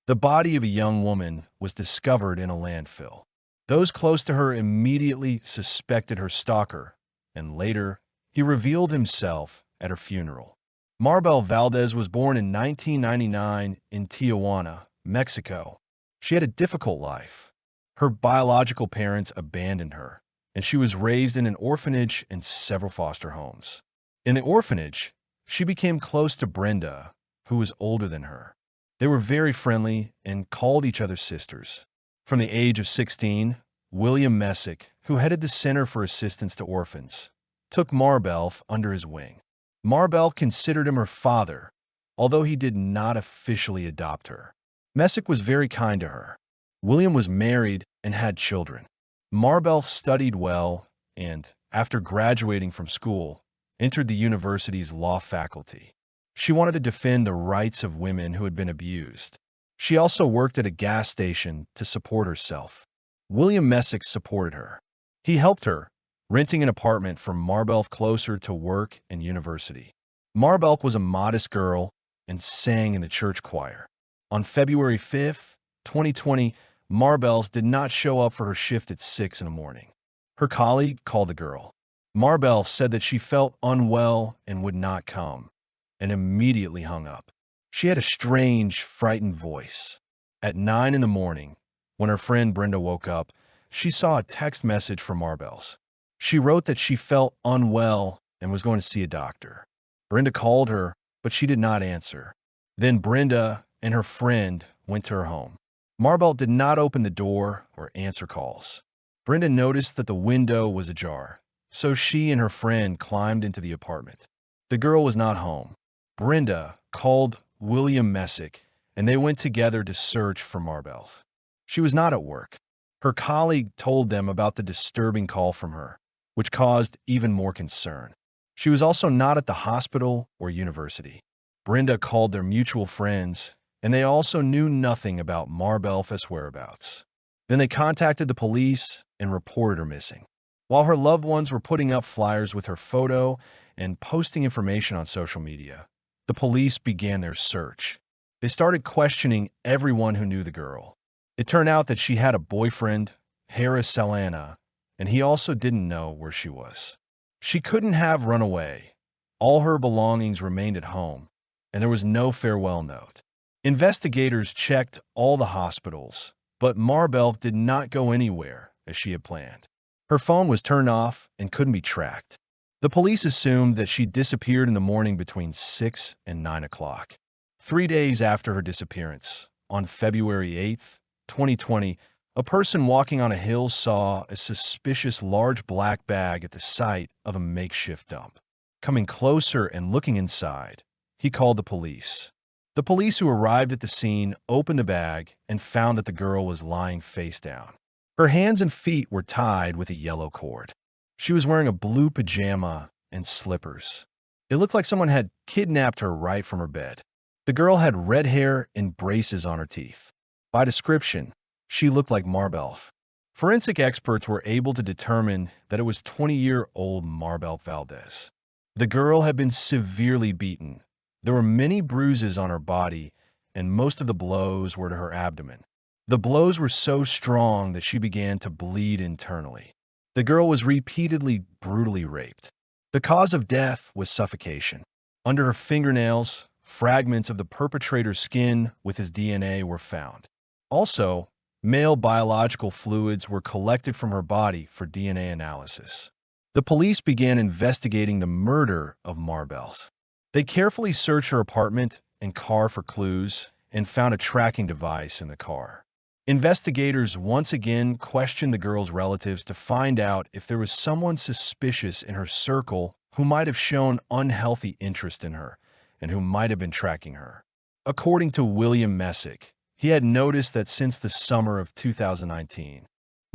The body of a young woman was discovered in a landfill. Those close to her immediately suspected her stalker, and later, he revealed himself at her funeral. Marbel Valdez was born in 1999 in Tijuana, Mexico. She had a difficult life. Her biological parents abandoned her, and she was raised in an orphanage and several foster homes. In the orphanage, she became close to Brenda, who was older than her. They were very friendly and called each other sisters. From the age of 16, William Messick, who headed the Center for Assistance to Orphans, took Marbel under his wing. Marbel considered him her father, although he did not officially adopt her. Messick was very kind to her. William was married and had children. Marbel studied well and, after graduating from school, entered the university's law faculty. She wanted to defend the rights of women who had been abused. She also worked at a gas station to support herself. William Messick supported her. He helped her, renting an apartment for Marbel closer to work and university. Marbel was a modest girl and sang in the church choir. On February 5, 2020, Marbel did not show up for her shift at 6 in the morning. Her colleague called the girl. Marbel said that she felt unwell and would not come, and immediately hung up. She had a strange, frightened voice. At 9 in the morning, when her friend Brenda woke up, she saw a text message from Marbel's. She wrote that she felt unwell and was going to see a doctor. Brenda called her, but she did not answer. Then Brenda and her friend went to her home. Marbel did not open the door or answer calls. Brenda noticed that the window was ajar, so she and her friend climbed into the apartment. The girl was not home. Brenda called William Messick, and they went together to search for Marbel. She was not at work. Her colleague told them about the disturbing call from her, which caused even more concern. She was also not at the hospital or university. Brenda called their mutual friends, and they also knew nothing about Marbel's whereabouts. Then they contacted the police and reported her missing. While her loved ones were putting up flyers with her photo and posting information on social media, the police began their search. They started questioning everyone who knew the girl. It turned out that she had a boyfriend, Harris Salana, and he also didn't know where she was. She couldn't have run away. All her belongings remained at home, and there was no farewell note. Investigators checked all the hospitals, but Marbel did not go anywhere as she had planned. Her phone was turned off and couldn't be tracked. The police assumed that she disappeared in the morning between 6 and 9 o'clock. 3 days after her disappearance, on February 8, 2020, a person walking on a hill saw a suspicious large black bag at the site of a makeshift dump. Coming closer and looking inside, he called the police. The police who arrived at the scene opened the bag and found that the girl was lying face down. Her hands and feet were tied with a yellow cord. She was wearing a blue pajama and slippers. It looked like someone had kidnapped her right from her bed. The girl had red hair and braces on her teeth. By description, she looked like Marbel. Forensic experts were able to determine that it was 20-year-old Marbel Valdez. The girl had been severely beaten. There were many bruises on her body, and most of the blows were to her abdomen. The blows were so strong that she began to bleed internally. The girl was repeatedly brutally raped. The cause of death was suffocation. Under her fingernails, fragments of the perpetrator's skin with his DNA were found. Also, male biological fluids were collected from her body for DNA analysis. The police began investigating the murder of Marbel. They carefully searched her apartment and car for clues and found a tracking device in the car. Investigators once again questioned the girl's relatives to find out if there was someone suspicious in her circle who might have shown unhealthy interest in her and who might have been tracking her. According to William Messick, he had noticed that since the summer of 2019,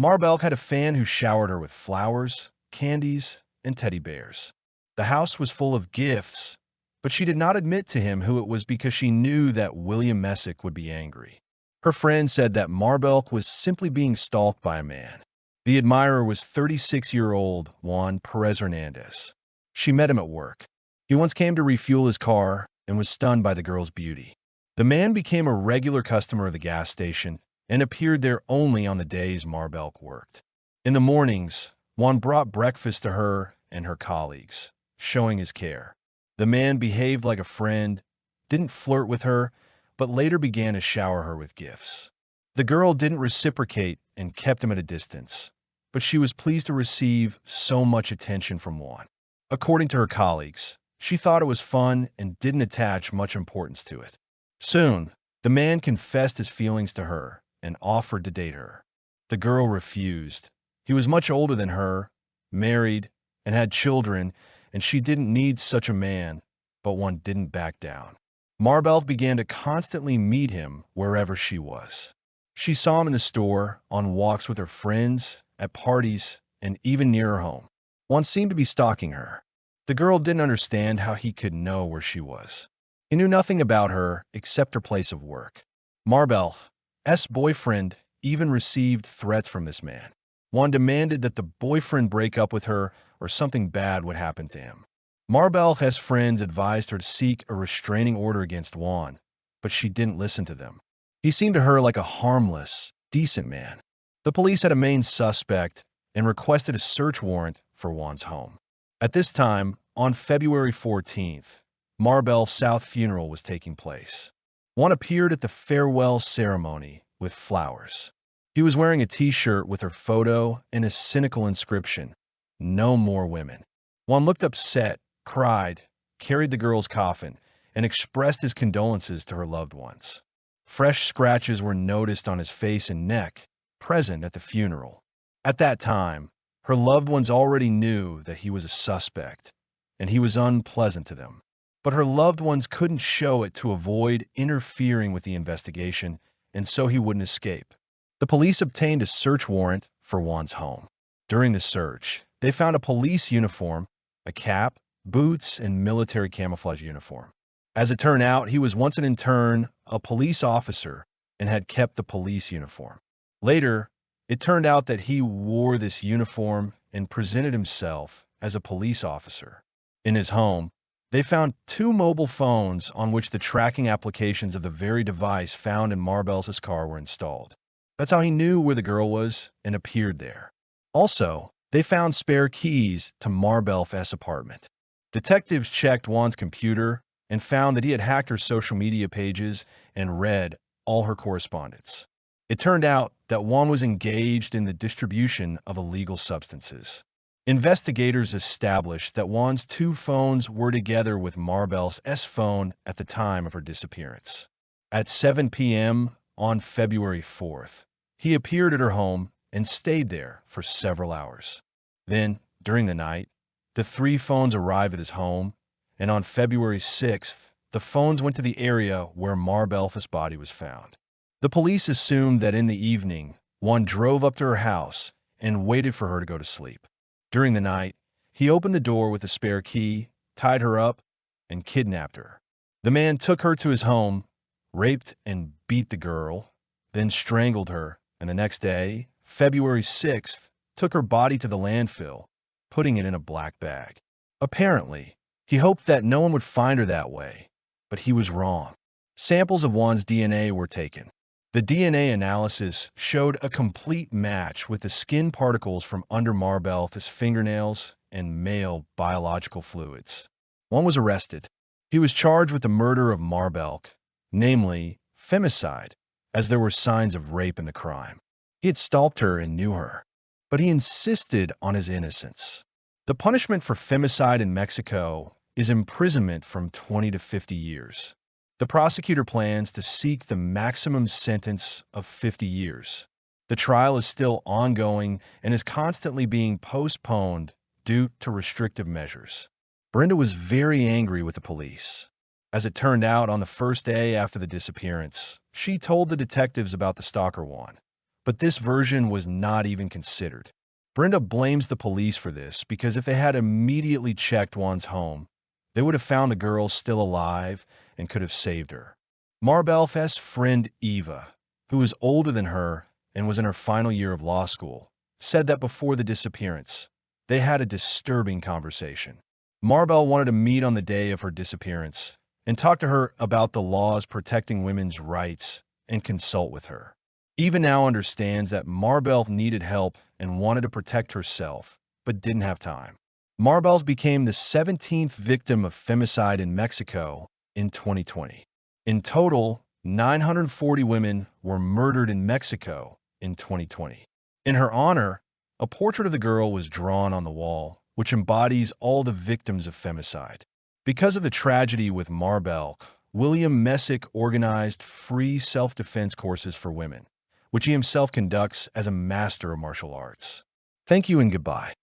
Marbel had a fan who showered her with flowers, candies, and teddy bears. The house was full of gifts, but she did not admit to him who it was because she knew that William Messick would be angry. Her friend said that Marbel was simply being stalked by a man. The admirer was 36-year-old Juan Perez Hernandez. She met him at work. He once came to refuel his car and was stunned by the girl's beauty. The man became a regular customer of the gas station and appeared there only on the days Marbelk worked. In the mornings, Juan brought breakfast to her and her colleagues, showing his care. The man behaved like a friend, didn't flirt with her, but later began to shower her with gifts. The girl didn't reciprocate and kept him at a distance, but she was pleased to receive so much attention from Juan. According to her colleagues, she thought it was fun and didn't attach much importance to it. Soon, the man confessed his feelings to her and offered to date her. The girl refused. He was much older than her, married, and had children, and she didn't need such a man, but Juan didn't back down. Marbelk began to constantly meet him wherever she was. She saw him in the store, on walks with her friends, at parties, and even near her home. Juan seemed to be stalking her. The girl didn't understand how he could know where she was. He knew nothing about her except her place of work. Marbelk's boyfriend even received threats from this man. Juan demanded that the boyfriend break up with her or something bad would happen to him. Marbelk's friends advised her to seek a restraining order against Juan, but she didn't listen to them. He seemed to her like a harmless, decent man. The police had a main suspect and requested a search warrant for Juan's home. At this time, on February 14th, Marbelk's South funeral was taking place. Juan appeared at the farewell ceremony with flowers. He was wearing a t-shirt with her photo and a cynical inscription, "No more women." Juan looked upset, cried, carried the girl's coffin, and expressed his condolences to her loved ones. Fresh scratches were noticed on his face and neck, present at the funeral. At that time, her loved ones already knew that he was a suspect, and he was unpleasant to them. But her loved ones couldn't show it to avoid interfering with the investigation, and so he wouldn't escape. The police obtained a search warrant for Juan's home. During the search, they found a police uniform, a cap, boots, and military camouflage uniform. As it turned out, he was once an intern, a police officer, and had kept the police uniform. Later, it turned out that he wore this uniform and presented himself as a police officer. In his home, they found 2 mobile phones on which the tracking applications of the very device found in Marbelk's car were installed. That's how he knew where the girl was and appeared there. Also, they found spare keys to Marbelk's apartment. Detectives checked Juan's computer and found that he had hacked her social media pages and read all her correspondence. It turned out that Juan was engaged in the distribution of illegal substances. Investigators established that Juan's 2 phones were together with Marbelk's phone at the time of her disappearance. At 7 p.m. on February 4th, he appeared at her home and stayed there for several hours. Then, during the night, the 3 phones arrived at his home, and on February 6th, the phones went to the area where Marbelk's body was found. The police assumed that in the evening, Juan drove up to her house and waited for her to go to sleep. During the night, he opened the door with a spare key, tied her up, and kidnapped her. The man took her to his home, raped and beat the girl, then strangled her, and the next day, February 6th, took her body to the landfill, putting it in a black bag. Apparently, he hoped that no one would find her that way, but he was wrong. Samples of Juan's DNA were taken. The DNA analysis showed a complete match with the skin particles from under Marbelk's fingernails and male biological fluids. Juan was arrested. He was charged with the murder of Marbelk, namely femicide, as there were signs of rape in the crime. He had stalked her and knew her, but he insisted on his innocence. The punishment for femicide in Mexico is imprisonment from 20 to 50 years. The prosecutor plans to seek the maximum sentence of 50 years. The trial is still ongoing and is constantly being postponed due to restrictive measures. Brenda was very angry with the police. As it turned out, on the first day after the disappearance, she told the detectives about the stalker Juan, but this version was not even considered. Brenda blames the police for this because if they had immediately checked Juan's home, they would have found the girl still alive and could have saved her. Marbelk's friend Eva, who was older than her and was in her final year of law school, said that before the disappearance, they had a disturbing conversation. Marbelk wanted to meet on the day of her disappearance, and talk to her about the laws protecting women's rights and consult with her. Eva now understands that Marbel needed help and wanted to protect herself, but didn't have time. Marbel became the 17th victim of femicide in Mexico in 2020. In total, 940 women were murdered in Mexico in 2020. In her honor, a portrait of the girl was drawn on the wall, which embodies all the victims of femicide. Because of the tragedy with Marbel, William Messick organized free self-defense courses for women, which he himself conducts as a master of martial arts. Thank you and goodbye.